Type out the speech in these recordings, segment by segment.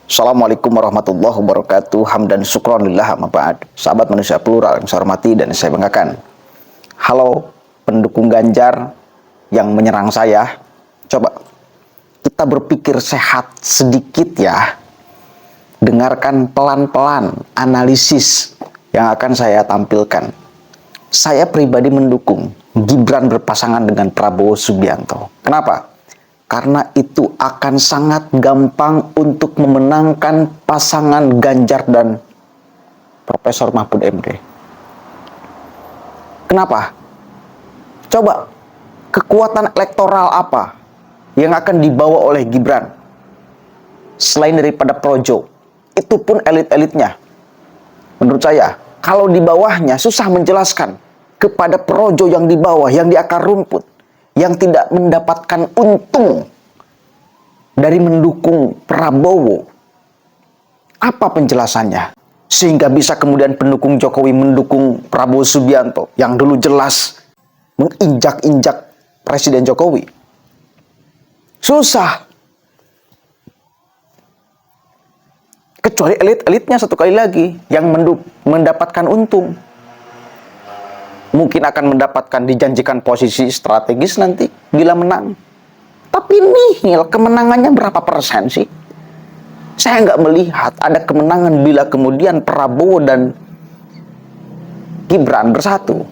Assalamualaikum warahmatullahi wabarakatuh. Hamdan syukronillah amma ba'd. Sahabat manusia plural yang saya hormati dan saya banggakan. Halo pendukung Ganjar yang menyerang saya. Coba kita berpikir sehat sedikit ya. Dengarkan pelan-pelan analisis yang akan saya tampilkan. Saya pribadi mendukung Gibran berpasangan dengan Prabowo Subianto. Kenapa? Karena itu akan sangat gampang untuk memenangkan pasangan Ganjar dan Profesor Mahfud MD. Kenapa? Coba, kekuatan elektoral apa yang akan dibawa oleh Gibran? Selain daripada Projo, itu pun elit-elitnya. Menurut saya, kalau di bawahnya susah menjelaskan kepada Projo yang di bawah, yang di akar rumput, yang tidak mendapatkan untung dari mendukung Prabowo. Apa penjelasannya? Sehingga bisa kemudian pendukung Jokowi mendukung Prabowo Subianto yang dulu jelas menginjak-injak Presiden Jokowi. Susah. Kecuali elit-elitnya satu kali lagi yang mendapatkan untung. Mungkin akan mendapatkan dijanjikan posisi strategis nanti bila menang. Tapi nihil kemenangannya berapa persen sih? Saya nggak melihat ada kemenangan bila kemudian Prabowo dan Gibran bersatu.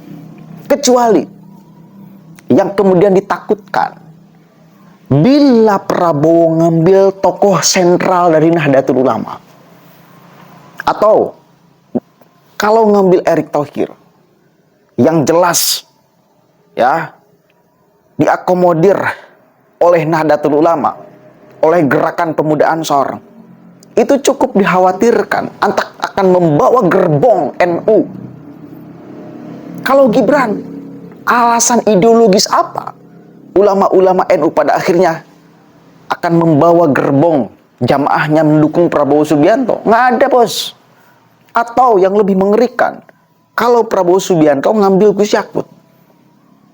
Kecuali yang kemudian ditakutkan bila Prabowo ngambil tokoh sentral dari Nahdlatul Ulama. Atau kalau ngambil Erick Thohir yang jelas ya diakomodir oleh Nahdlatul Ulama, oleh gerakan pemuda Ansor, itu cukup dikhawatirkan akan membawa gerbong NU. Kalau Gibran, alasan ideologis apa ulama-ulama NU pada akhirnya akan membawa gerbong jamaahnya mendukung Prabowo Subianto? Nggak ada, bos. Atau yang lebih mengerikan, kalau Prabowo Subianto ngambil Gus Yakut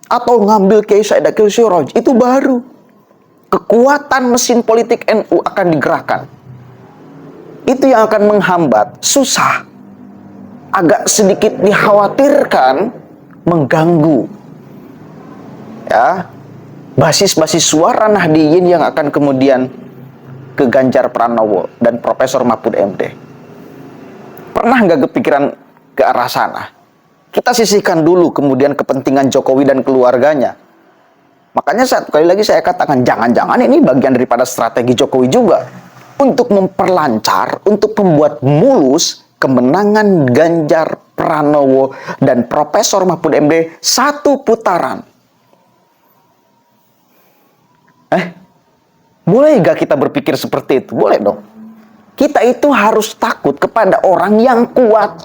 atau ngambil Kiai Said Akil Siraj, itu baru kekuatan mesin politik NU akan digerakkan. Itu yang akan menghambat, susah, agak sedikit dikhawatirkan mengganggu ya basis-basis suara Nahdliyin yang akan kemudian ke Ganjar Pranowo dan Profesor Mahfud MD. Pernah nggak kepikiran ke arah sana? Kita sisihkan dulu kemudian kepentingan Jokowi dan keluarganya. Makanya satu kali lagi saya katakan, jangan-jangan ini bagian daripada strategi Jokowi juga untuk memperlancar, untuk membuat mulus kemenangan Ganjar Pranowo dan Profesor Mahfud MD satu putaran. Boleh gak kita berpikir seperti itu? Boleh dong. Kita itu harus takut kepada orang yang kuat.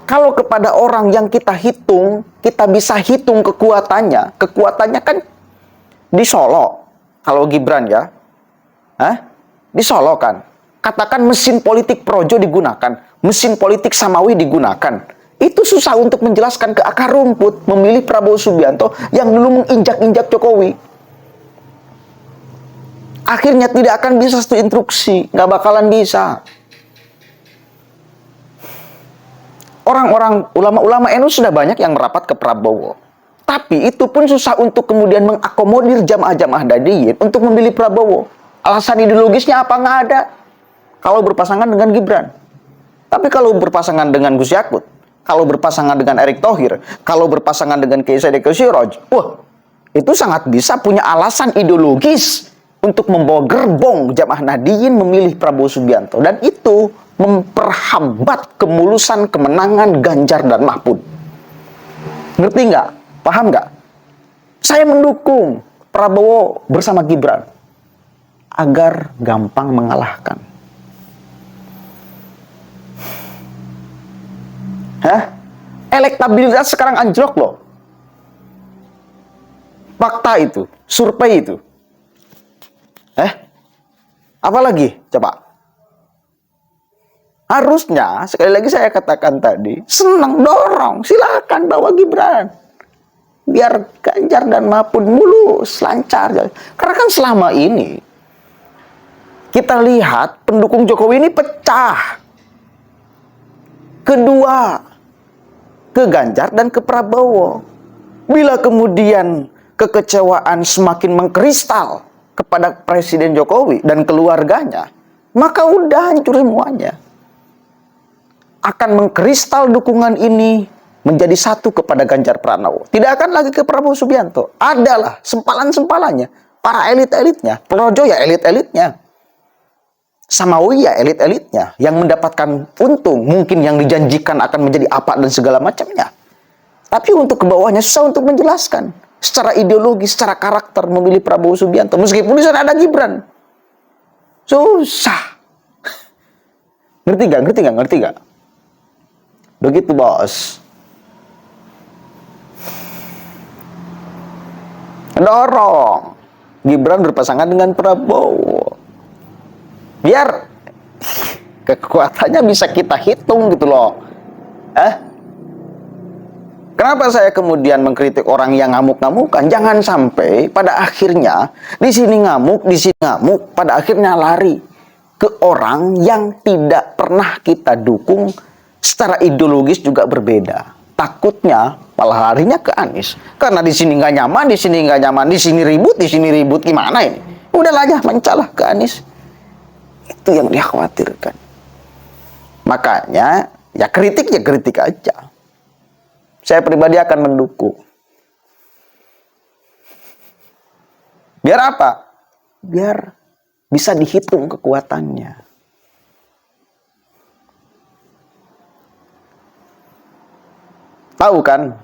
Kalau kepada orang yang kita hitung, kita bisa hitung kekuatannya. Kekuatannya kan di Solo. Kalau Gibran ya. Di Solo kan. Katakan mesin politik Projo digunakan. Mesin politik Samawi digunakan. Itu susah untuk menjelaskan ke akar rumput. Memilih Prabowo Subianto yang dulu menginjak-injak Jokowi. Akhirnya tidak akan bisa satu instruksi. Nggak bakalan bisa. Orang-orang ulama-ulama NU sudah banyak yang merapat ke Prabowo. Tapi itu pun susah untuk kemudian mengakomodir jamaah-jamaah Nahdliyin untuk memilih Prabowo. Alasan ideologisnya apa? Nggak ada. Kalau berpasangan dengan Gibran. Tapi kalau berpasangan dengan Gus Yakut, kalau berpasangan dengan Erick Thohir, kalau berpasangan dengan Kiai Said Akil Siraj, itu sangat bisa punya alasan ideologis untuk membawa gerbong jamaah Nahdliyin memilih Prabowo Subianto. Dan itu memperhambat kemulusan kemenangan Ganjar dan Mahfud. Ngerti nggak? Paham nggak? Saya mendukung Prabowo bersama Gibran agar gampang mengalahkan. Elektabilitas sekarang anjlok loh. Fakta itu, survei itu. Apalagi? Coba. Harusnya, sekali lagi saya katakan tadi, senang, dorong, silakan bawa Gibran. Biar Ganjar dan Mahfud mulus, lancar. Karena kan selama ini kita lihat pendukung Jokowi ini pecah. Kedua, ke Ganjar dan ke Prabowo. Bila kemudian kekecewaan semakin mengkristal kepada Presiden Jokowi dan keluarganya, maka udah hancur semuanya. Akan mengkristal dukungan ini menjadi satu kepada Ganjar Pranowo. Tidak akan lagi ke Prabowo Subianto. Adalah sempalan-sempalannya, para elit-elitnya, Projo ya elit-elitnya, Samawi ya elit-elitnya, yang mendapatkan untung, mungkin yang dijanjikan akan menjadi apa dan segala macamnya. Tapi untuk ke bawahnya susah untuk menjelaskan. Secara ideologi, secara karakter memilih Prabowo Subianto. Meskipun di sana ada Gibran. Susah. Ngerti gak? Begitu, bos. Dorong Gibran berpasangan dengan Prabowo. Biar kekuatannya bisa kita hitung gitu loh. Kenapa saya kemudian mengkritik orang yang ngamuk-ngamukan? Jangan sampai pada akhirnya di sini ngamuk, pada akhirnya lari ke orang yang tidak pernah kita dukung, secara ideologis juga berbeda. Takutnya malah larinya ke Anies. Karena di sini nggak nyaman, di sini nggak nyaman, di sini ribut, gimana ini? Udahlah aja, mencalah ke Anies. Itu yang dikhawatirkan. Makanya ya kritik aja. Saya pribadi akan mendukung. Biar apa? Biar bisa dihitung kekuatannya. Tahu kan?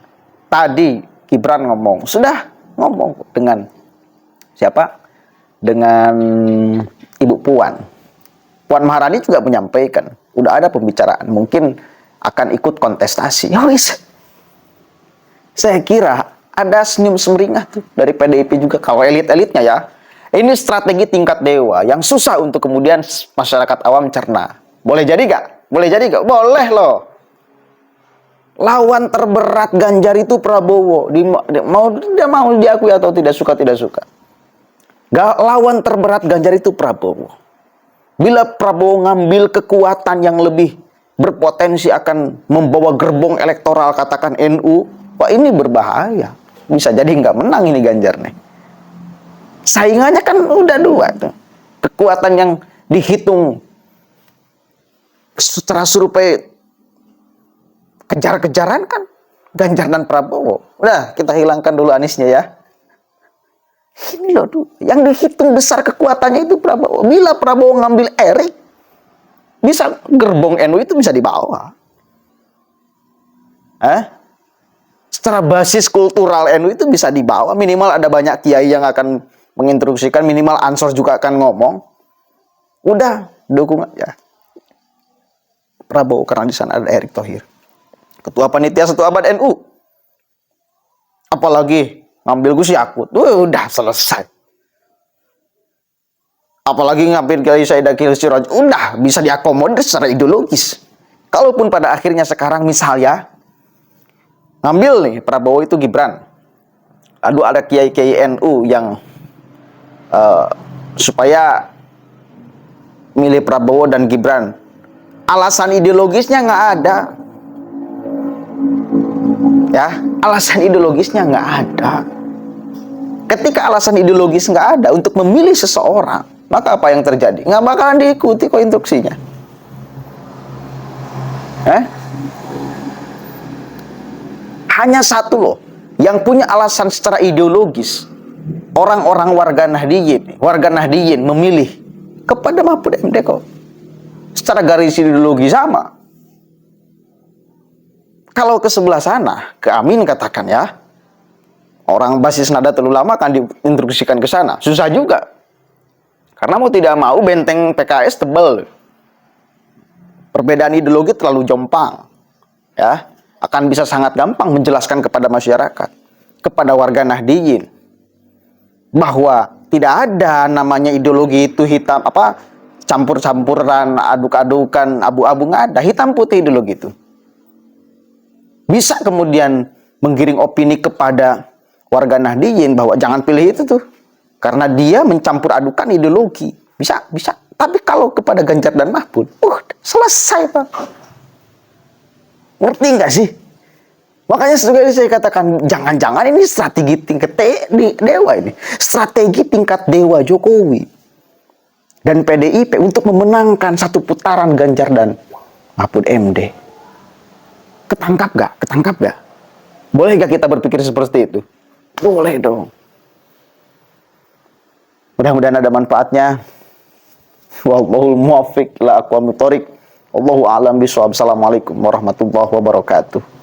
Tadi Gibran sudah ngomong dengan siapa? Dengan Ibu Puan. Puan Maharani juga menyampaikan, udah ada pembicaraan, mungkin akan ikut kontestasi. Ya wis. Saya kira ada senyum semeringah tuh dari PDIP juga, kalau elit-elitnya ya. Ini strategi tingkat dewa yang susah untuk kemudian masyarakat awam cerna. Boleh jadi gak? Boleh loh. Lawan terberat Ganjar itu Prabowo. Dia mau diakui atau tidak suka. Lawan terberat Ganjar itu Prabowo. Bila Prabowo ngambil kekuatan yang lebih berpotensi akan membawa gerbong elektoral, katakan NU, wah ini berbahaya. Bisa jadi nggak menang ini Ganjar nih. Saingannya kan udah dua tuh. Kekuatan yang dihitung secara survei kejar-kejaran kan Ganjar dan Prabowo. Udah, kita hilangkan dulu Aniesnya ya. Ini loh tuh, yang dihitung besar kekuatannya itu Prabowo. Bila Prabowo ngambil Erik, bisa gerbong NU itu bisa dibawa. Secara basis kultural NU itu bisa dibawa. Minimal ada banyak kiai yang akan menginstruksikan, minimal Ansor juga akan ngomong. Udah, dukung aja Prabowo karena di sana ada Erick Thohir, Ketua Panitia 1 Abad NU. Apalagi ngambil Gus Yakut, udah selesai. Apalagi ngambil Kiai Said Akil Siraj, udah bisa diakomodir secara ideologis. Kalaupun pada akhirnya sekarang misalnya ngambil nih Prabowo itu Gibran, lalu ada kiai-kiai NU yang supaya milih Prabowo dan Gibran, alasan ideologisnya nggak ada. Ya, alasan ideologisnya nggak ada. Ketika alasan ideologis nggak ada untuk memilih seseorang, maka apa yang terjadi? Nggak bakalan diikuti kok instruksinya. Hanya satu loh yang punya alasan secara ideologis. Orang-orang warga Nahdliyin memilih kepada Mahfud MD kok. Secara garis ideologi sama. Kalau ke sebelah sana, ke Amin katakan ya, orang basis Nahdlatul Ulama akan diinstruksikan ke sana. Susah juga. Karena mau tidak mau benteng PKS tebal. Perbedaan ideologi terlalu jompang. Ya, akan bisa sangat gampang menjelaskan kepada masyarakat, kepada warga Nahdliyin, bahwa tidak ada namanya ideologi itu hitam, campur-campuran, aduk-adukan, abu-abu, nggak ada. Hitam putih ideologi itu. Bisa kemudian menggiring opini kepada warga Nahdliyin bahwa jangan pilih itu tuh. Karena dia mencampur adukan ideologi. Bisa. Tapi kalau kepada Ganjar dan Mahfud, selesai Pak. Ngerti nggak sih? Makanya saya katakan, jangan-jangan ini strategi tingkat dewa ini. Strategi tingkat dewa Jokowi dan PDIP untuk memenangkan satu putaran Ganjar dan Mahfud MD. Ketangkap gak? Ketangkap gak? Boleh gak kita berpikir seperti itu? Boleh dong. Mudah-mudahan ada manfaatnya. Wallahul muwaffiq la aqwamit thoriq. Wallahu a'lam bishawab. Assalamualaikum warahmatullahi wabarakatuh.